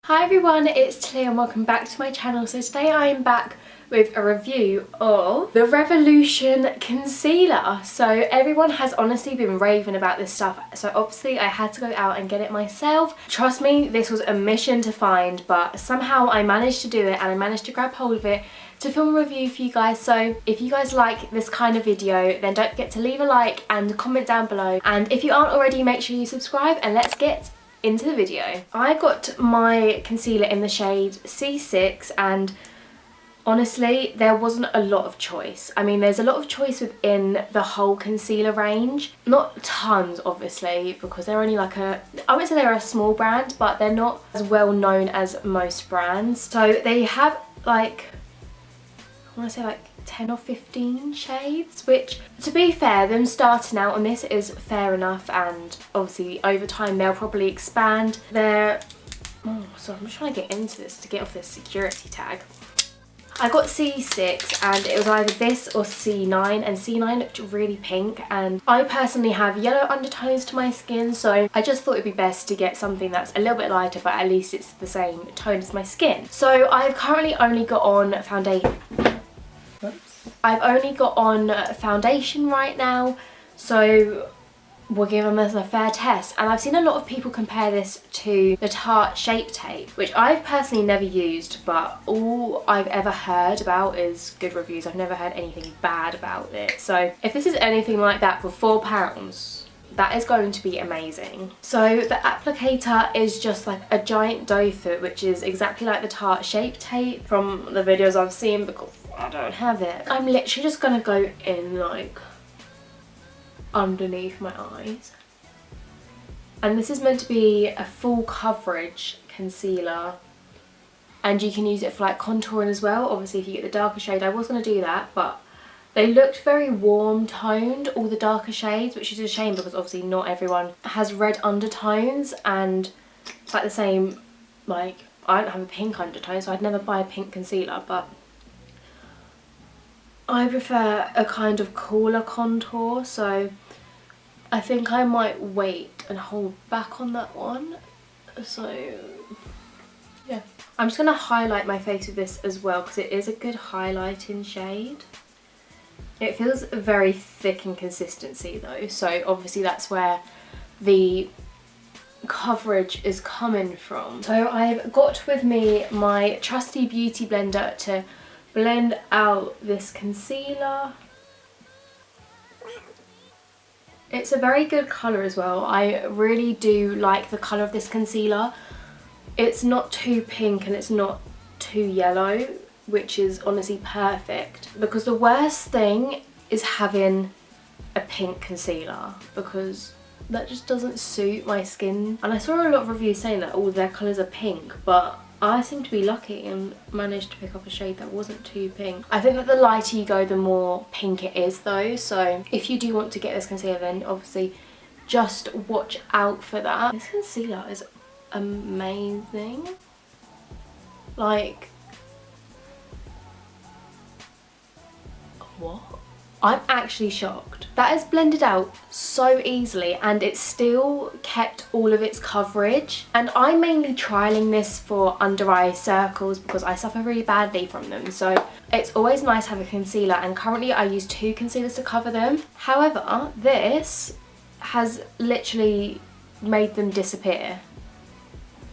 Hi everyone, it's Talia and welcome back to my channel. So today I am back with a review of the Revolution concealer. So everyone has honestly been raving about this stuff, so obviously I had to go out and get it myself. Trust me, this was a mission to find, but somehow I managed to do it and I managed to grab hold of it to film a review for you guys. So if you guys like this kind of video, then don't forget to leave a like and comment down below, and if you aren't already, make sure you subscribe and let's get into the video. I got my concealer in the shade C6 and honestly there wasn't a lot of choice. I mean, there's a lot of choice within the whole concealer range. Not tons obviously, because they're only like I wouldn't say they're a small brand, but they're not as well known as most brands. So they have like, I want to say like 10 or 15 shades, which to be fair, them starting out on this is fair enough, and obviously over time they'll probably expand their... Oh, sorry, I'm just trying to get into this to get off this security tag. I got C6 and it was either this or C9, and C9 looked really pink, and I personally have yellow undertones to my skin, so I just thought it'd be best to get something that's a little bit lighter but at least it's the same tone as my skin. So I've currently only got on foundation. I've only got on foundation right now, so we'll give them as a fair test. And I've seen a lot of people compare this to the Tarte Shape Tape, which I've personally never used, but all I've ever heard about is good reviews. I've never heard anything bad about it. So if this is anything like that for £4, that is going to be amazing. So the applicator is just like a giant doe foot, which is exactly like the Tarte Shape Tape from the videos I've seen, because I don't have it. I'm literally just gonna go in like underneath my eyes. And this is meant to be a full coverage concealer, and you can use it for like contouring as well. Obviously if you get the darker shade, I was gonna do that, but they looked very warm toned, all the darker shades, which is a shame because obviously not everyone has red undertones, and it's like the same, like I don't have a pink undertone, so I'd never buy a pink concealer, but I prefer a kind of cooler contour, so I think I might wait and hold back on that one. So yeah, I'm just going to highlight my face with this as well because it is a good highlighting shade. It feels very thick in consistency though, so obviously that's where the coverage is coming from. So I've got with me my trusty beauty blender to blend out this concealer. It's a very good colour as well. I really do like the colour of this concealer. It's not too pink and it's not too yellow, which is honestly perfect, because the worst thing is having a pink concealer because that just doesn't suit my skin. And I saw a lot of reviews saying that all their colours are pink, but I seem to be lucky and managed to pick up a shade that wasn't too pink. I think that the lighter you go, the more pink it is though, so if you do want to get this concealer, then obviously just watch out for that. This concealer is amazing. Like, what? I'm actually shocked. That is blended out so easily and it still kept all of its coverage. And I'm mainly trialing this for under eye circles because I suffer really badly from them. So it's always nice to have a concealer, and currently I use 2 concealers to cover them. However, this has literally made them disappear.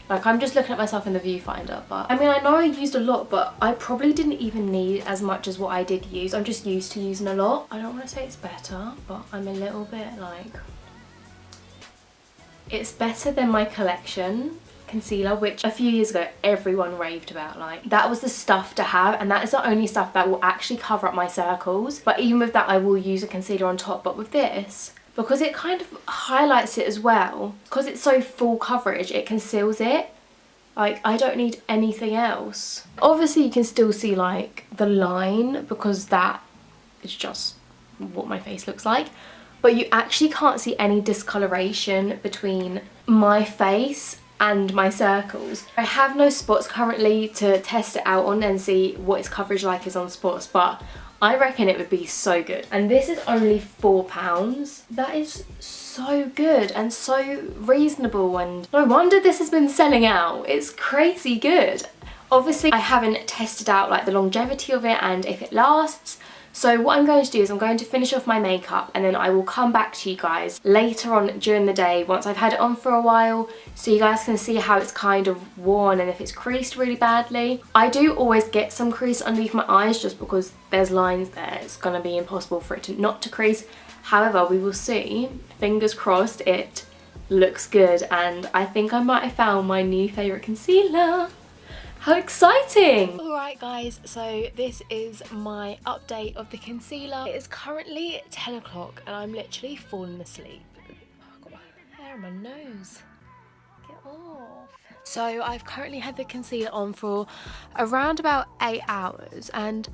Like, I'm just looking at myself in the viewfinder, but I mean, I know I used a lot, but I probably didn't even need as much as what I did use. I'm just used to using a lot. I don't want to say it's better, but I'm a little bit like... It's better than my collection concealer, which a few years ago everyone raved about. Like, that was the stuff to have, and that is the only stuff that will actually cover up my circles. But even with that, I will use a concealer on top. But with this, because it kind of highlights it as well, because it's so full coverage, it conceals it. Like, I don't need anything else. Obviously you can still see like the line because that is just what my face looks like, but you actually can't see any discoloration between my face and my circles. I have no spots currently to test it out on and see what its coverage like is on spots, but I reckon it would be so good. And this is only £4. That is so good and so reasonable, and no wonder this has been selling out. It's crazy good. Obviously I haven't tested out like the longevity of it and if it lasts. So what I'm going to do is I'm going to finish off my makeup and then I will come back to you guys later on during the day once I've had it on for a while, so you guys can see how it's kind of worn and if it's creased really badly. I do always get some crease underneath my eyes just because there's lines there. It's going to be impossible for it to not to crease. However, we will see. Fingers crossed it looks good, and I think I might have found my new favourite concealer. How exciting! Alright guys, so this is my update of the concealer. It is currently 10 o'clock and I'm literally falling asleep. Oh, I've got my hair on my nose. Get off. So I've currently had the concealer on for around about 8 hours and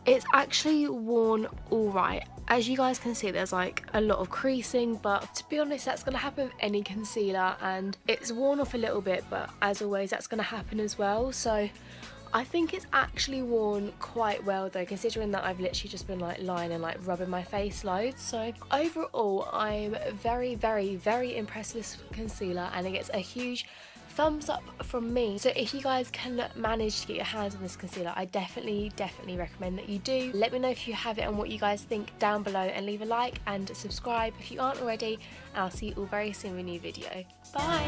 it's actually worn alright. As you guys can see, there's like a lot of creasing, but to be honest, that's going to happen with any concealer, and it's worn off a little bit, but as always, that's going to happen as well. So I think it's actually worn quite well though, considering that I've literally just been like lying and like rubbing my face loads. So overall, I'm very, very, very impressed with this concealer, and it gets a huge thumbs up from me. So if you guys can manage to get your hands on this concealer, I definitely recommend that you do. Let me know if you have it and what you guys think down below, and leave a like and subscribe if you aren't already, and I'll see you all very soon with a new video. Bye!